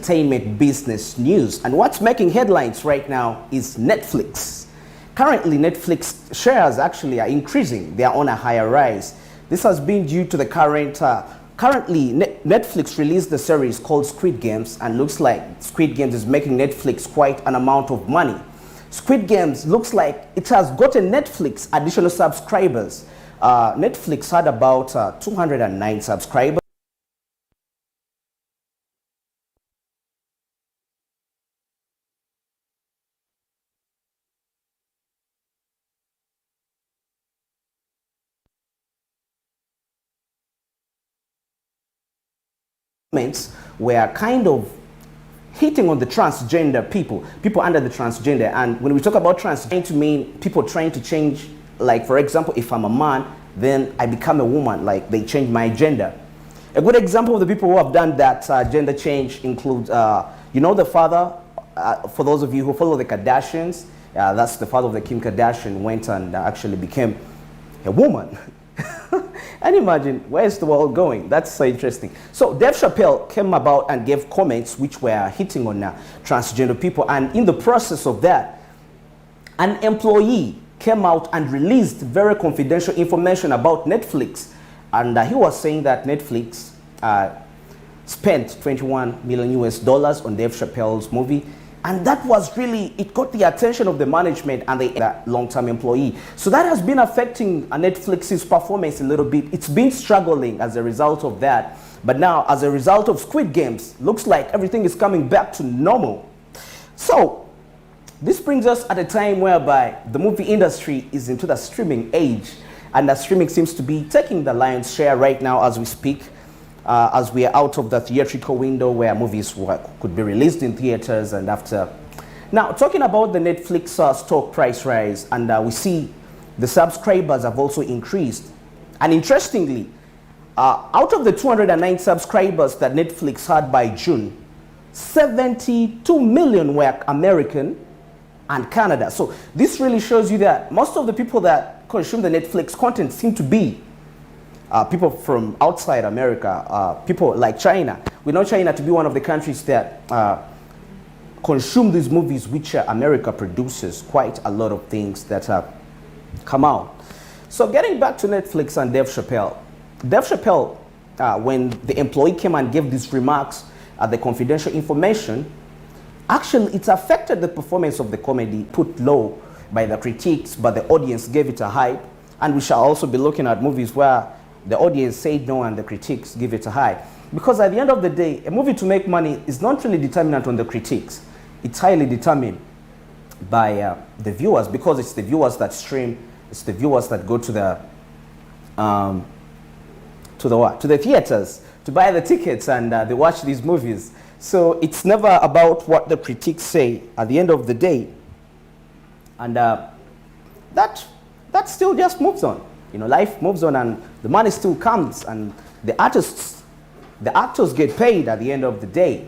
entertainment business news. And what's making headlines right now is Netflix. Currently, Netflix shares actually are increasing. They are on a higher rise. This has been due to the currently Netflix released the series called Squid Games, and looks like Squid Games is making Netflix quite an amount of money. Squid Games looks like it has gotten Netflix additional subscribers. Netflix had about 209 subscribers. Were kind of hitting on the transgender people under the transgender. And when we talk about transgender, to mean people trying to change, like for example, if I'm a man, then I become a woman, like they change my gender. A good example of the people who have done that gender change includes, you know, the father, for those of you who follow the Kardashians, that's the father of the Kim Kardashian, went and actually became a woman. And imagine, where's the world going? That's so interesting. So Dave Chappelle came about and gave comments which were hitting on transgender people. And in the process of that, an employee came out and released very confidential information about Netflix. And he was saying that Netflix spent 21 million US dollars on Dave Chappelle's movie. And that was really, it got the attention of the management and the long-term employee. So that has been affecting Netflix's performance a little bit. It's been struggling as a result of that. But now, as a result of Squid Games, looks like everything is coming back to normal. So this brings us at a time whereby the movie industry is into the streaming age. And the streaming seems to be taking the lion's share right now as we speak. As we are out of the theatrical window where movies could be released in theaters and after. Now, talking about the Netflix stock price rise, and we see the subscribers have also increased. And interestingly, out of the 209 subscribers that Netflix had by June, 72 million were American and Canada. So this really shows you that most of the people that consume the Netflix content seem to be people from outside America, people like China. We know China to be one of the countries that consume these movies which America produces quite a lot of things that come out. So getting back to Netflix and Dave Chappelle. Dave Chappelle, when the employee came and gave these remarks, the confidential information, actually it's affected the performance of the comedy, put low by the critics, but the audience gave it a hype. And we shall also be looking at movies where the audience said no and the critics give it a high. Because at the end of the day, a movie to make money is not really determinant on the critics. It's highly determined by the viewers, because it's the viewers that stream, it's the viewers that go to the theaters to buy the tickets and they watch these movies. So it's never about what the critics say at the end of the day. And that still just moves on. You know, life moves on and the money still comes and the actors get paid at the end of the day.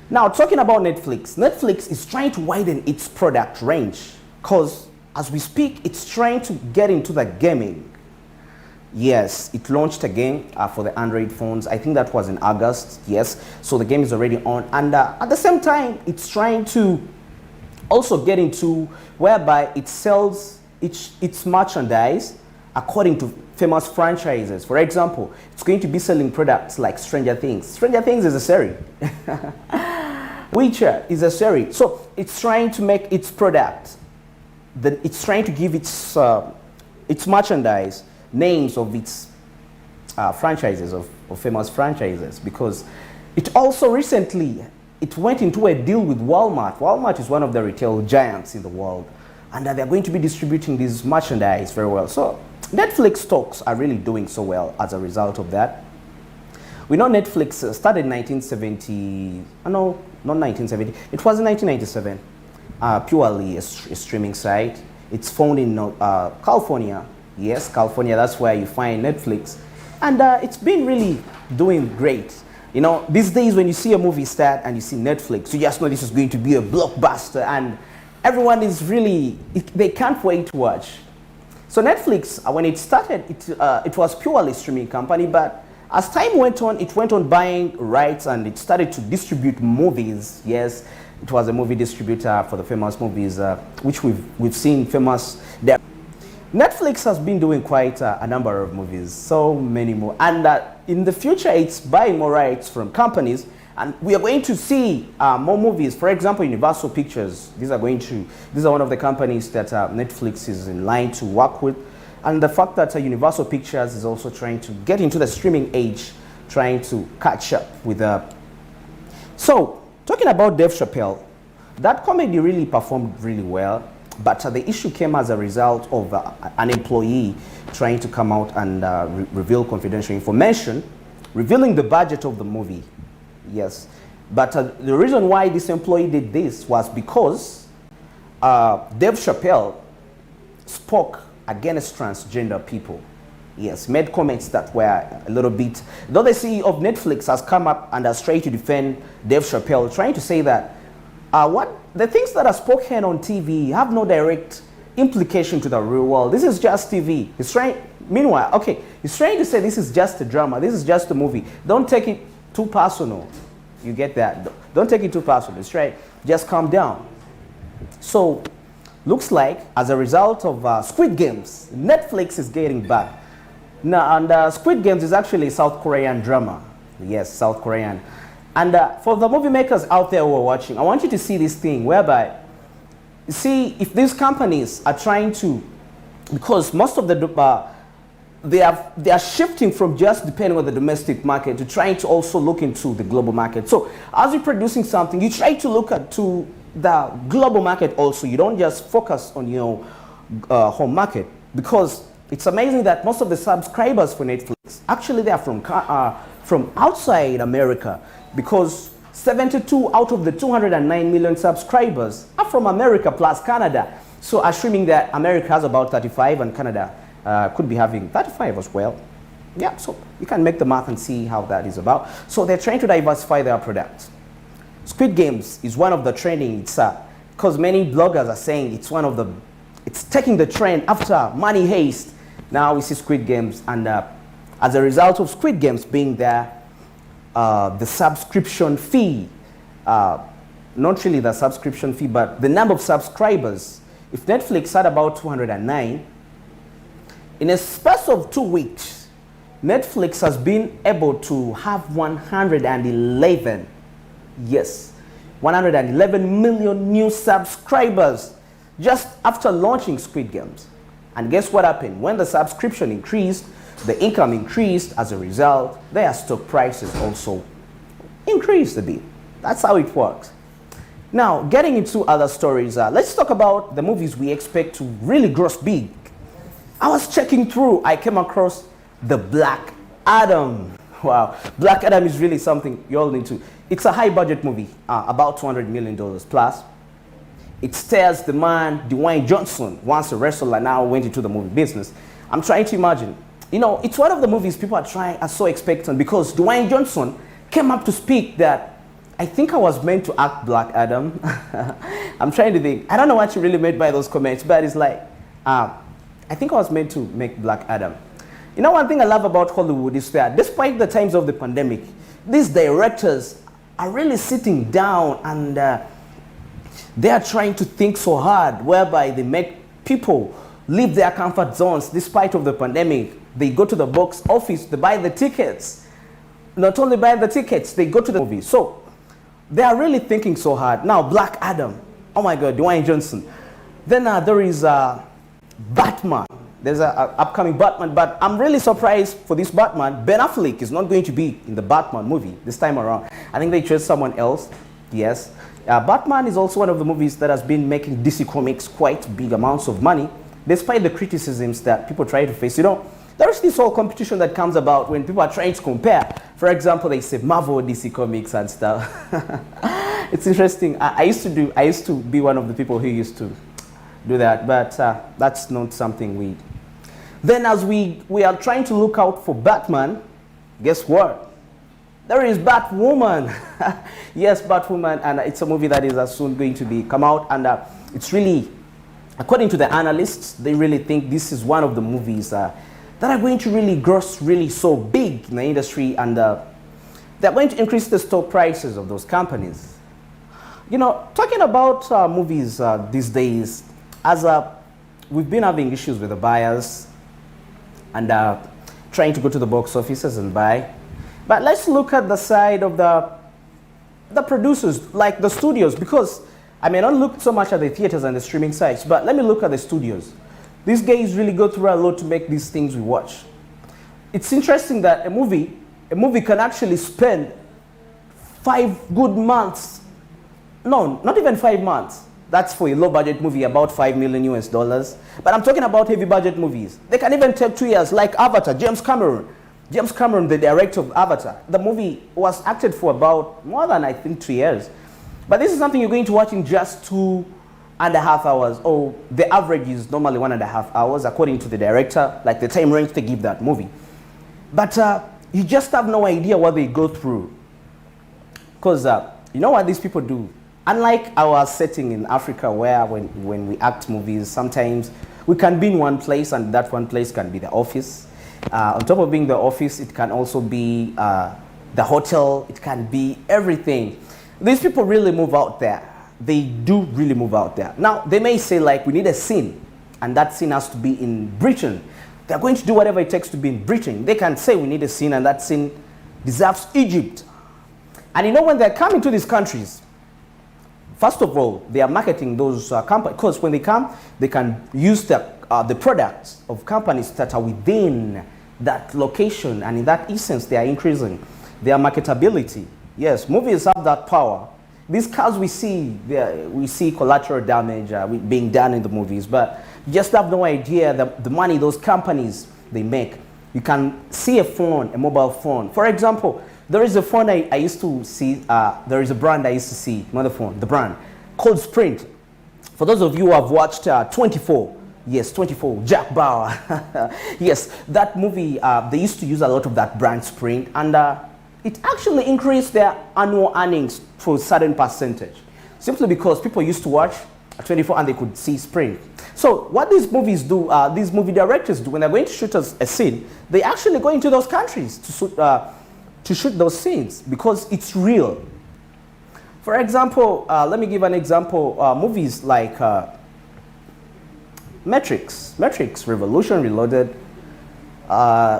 Now, talking about Netflix, Netflix is trying to widen its product range because as we speak, it's trying to get into the gaming. Yes, it launched a game for the Android phones. I think that was in August, yes. So the game is already on. And at the same time, it's trying to also get into whereby it sells its merchandise according to famous franchises. For example, it's going to be selling products like Stranger Things. Stranger Things is a series. Witcher is a series. So it's trying to make its product, it's trying to give its merchandise names of its franchises, of famous franchises, because it also recently, it went into a deal with Walmart. Walmart is one of the retail giants in the world, and they're going to be distributing this merchandise very well. So Netflix stocks are really doing so well as a result of that. We know Netflix started in 1970, no, not 1970, it was in 1997, purely a streaming site. It's found in California. Yes, California, that's where you find Netflix. And it's been really doing great. You know, these days when you see a movie start and you see Netflix, you just know this is going to be a blockbuster and everyone is really, they can't wait to watch. So Netflix, when it started, it was purely a streaming company, but As time went on, it went on buying rights and it started to distribute movies. Yes, it was a movie distributor for the famous movies, which we've seen famous there. Netflix has been doing quite a number of movies, so many more. And in the future, it's buying more rights from companies. And we are going to see more movies. For example, Universal Pictures. These are one of the companies that Netflix is in line to work with. And the fact that Universal Pictures is also trying to get into the streaming age, trying to catch up with So, talking about Dave Chappelle, that comedy really performed really well. But the issue came as a result of an employee trying to come out and reveal confidential information, revealing the budget of the movie. Yes. But the reason why this employee did this was because Dave Chappelle spoke against transgender people. Yes, made comments that were a little bit... Though the CEO of Netflix has come up and has tried to defend Dave Chappelle, trying to say that the things that are spoken on TV have no direct implication to the real world. This is just TV. He's trying to say this is just a drama. This is just a movie. Don't take it too personal. You get that? Don't take it too personal. It's right. Just calm down. So, looks like as a result of Squid Games, Netflix is getting back. Now, and Squid Games is actually a South Korean drama. Yes, South Korean. And for the movie makers out there who are watching, I want you to see this thing whereby, you see, if these companies are trying to, because most of they are shifting from just depending on the domestic market to trying to also look into the global market. So as you're producing something, you try to look to the global market also. You don't just focus on your home market, because it's amazing that most of the subscribers for Netflix, actually they are from outside America, because 72 out of the 209 million subscribers are from America plus Canada. So assuming that America has about 35 and Canada could be having 35 as well. Yeah, so you can make the math and see how that is about. So they're trying to diversify their products. Squid Games is one of the trending. It's because many bloggers are saying it's taking the trend after Money Heist. Now we see Squid Games, and as a result of Squid Games being there, the subscription fee, not really the subscription fee, but the number of subscribers. If Netflix had about 209, in a space of 2 weeks, Netflix has been able to have 111, yes, 111 million new subscribers just after launching Squid Games. And guess what happened? When the subscription increased, the income increased. As a result, their stock prices also increased a bit. That's how it works. Now, getting into other stories, let's talk about the movies we expect to really gross big. I was checking through, I came across the Black Adam. Wow, Black Adam is really something you all need to. It's a high budget movie, about $200 million plus. It stars the man, Dwayne Johnson, once a wrestler, now went into the movie business. I'm trying to imagine. You know, it's one of the movies people are so expectant, because Dwayne Johnson came up to speak that I think I was meant to act Black Adam. I'm trying to think. I don't know what you really meant by those comments, but it's like, I think I was meant to make Black Adam. You know, one thing I love about Hollywood is that despite the times of the pandemic, these directors are really sitting down and they are trying to think so hard, whereby they make people leave their comfort zones despite of the pandemic. They go to the box office, they buy the tickets. Not only buy the tickets, they go to the movie. So they are really thinking so hard. Now, Black Adam, oh my God, Dwayne Johnson. Then there is Batman. There's an upcoming Batman, but I'm really surprised for this Batman. Ben Affleck is not going to be in the Batman movie this time around. I think they chose someone else. Yes. Batman is also one of the movies that has been making DC Comics quite big amounts of money, despite the criticisms that people try to face. You know, there is this whole competition that comes about when people are trying to compare. For example, they say Marvel, DC Comics and stuff. It's interesting. I used to be one of the people who used to do that, but that's not something we... Then as we are trying to look out for Batman, guess what? There is Batwoman. Yes, Batwoman, and it's a movie that is soon going to come out, and it's really, according to the analysts, they really think this is one of the movies that are going to really grow really so big in the industry, and they're going to increase the stock prices of those companies. You know, talking about movies these days, as we've been having issues with the buyers and trying to go to the box offices and buy. But let's look at the side of the producers, like the studios, because I may not look so much at the theaters and the streaming sites, but let me look at the studios. These guys really go through a lot to make these things we watch. It's interesting that a movie can actually spend 5 good months. No, not even 5 months. That's for a low budget movie, about $5 million US. But I'm talking about heavy budget movies. They can even take 2 years, like Avatar, James Cameron. James Cameron, the director of Avatar. The movie was acted for about more than, I think, 2 years. But this is something you're going to watch in just 2.5 hours. Or the average is normally 1.5 hours, according to the director, like the time range they give that movie. But you just have no idea what they go through. Because you know what these people do? Unlike our setting in Africa, where when we act movies, sometimes we can be in one place, and that one place can be the office. On top of being the office, it can also be the hotel. It can be everything. These people really move out there. They do really move out there. Now, they may say, like, we need a scene, and that scene has to be in Britain. They're going to do whatever it takes to be in Britain. They can say we need a scene, and that scene deserves Egypt. And you know, when they're coming to these countries, first of all, they are marketing those companies, because when they come, they can use the products of companies that are within that location, and in that essence, they are increasing their marketability. Yes, movies have that power. These cars we see collateral damage being done in the movies, but you just have no idea the money those companies they make. You can see a phone, a mobile phone. For example, there is a phone I used to see, there is a brand I used to see, not the phone, the brand, called Sprint. For those of you who have watched 24, yes, 24, Jack Bauer. Yes, that movie, they used to use a lot of that brand Sprint, and it actually increased their annual earnings to a certain percentage, simply because people used to watch 24 and they could see Sprint. So what these movies do, these movie directors do, when they're going to shoot a scene, they actually go into those countries to shoot those scenes, because it's real. For example, let me give an example. Movies like Matrix Revolution Reloaded,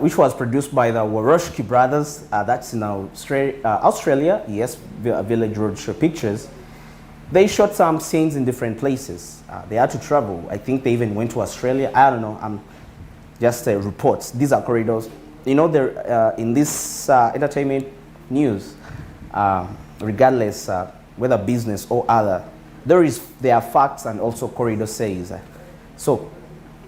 which was produced by the Wachowski brothers. That's in Australia, yes, Village Roadshow Pictures. They shot some scenes in different places. They had to travel. I think they even went to Australia. I don't know. I'm just reports. These are corridors. You know, they're in this entertainment news, regardless whether business or other, there are facts and also corridor says. So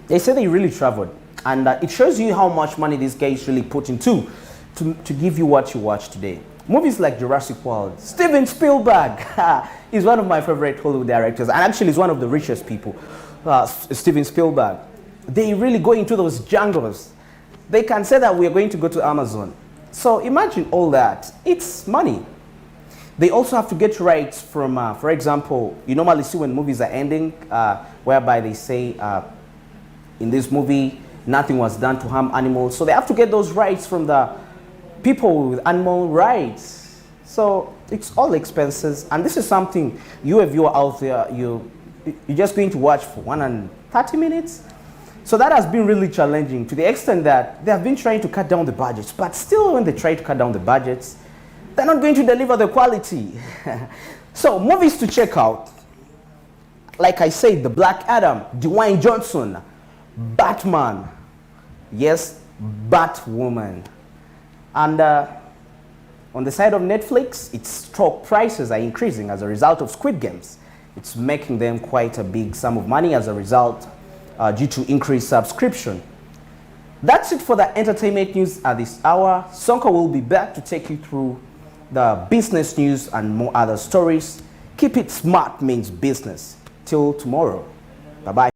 they say they really traveled, and it shows you how much money these guys really put into to give you what you watch today. Movies like Jurassic World, Steven Spielberg is one of my favorite Hollywood directors, and actually is one of the richest people. Steven Spielberg, they really go into those jungles. They can say that we are going to go to Amazon. So imagine all that. It's money. They also have to get rights from, for example, you normally see when movies are ending, whereby they say, in this movie, nothing was done to harm animals. So they have to get those rights from the people with animal rights. So it's all expenses. And this is something you, a viewer out there, you're just going to watch for 130 minutes. So that has been really challenging, to the extent that they have been trying to cut down the budgets, but still when they try to cut down the budgets, they're not going to deliver the quality. So movies to check out, like I said, The Black Adam, Dwayne Johnson, Batman, yes, Batwoman. And on the side of Netflix, its stock prices are increasing as a result of Squid Games. It's making them quite a big sum of money as a result, due to increased subscription. That's it for the entertainment news at this hour. Sonko will be back to take you through the business news and more other stories. Keep it smart means business. Till tomorrow. Bye-bye.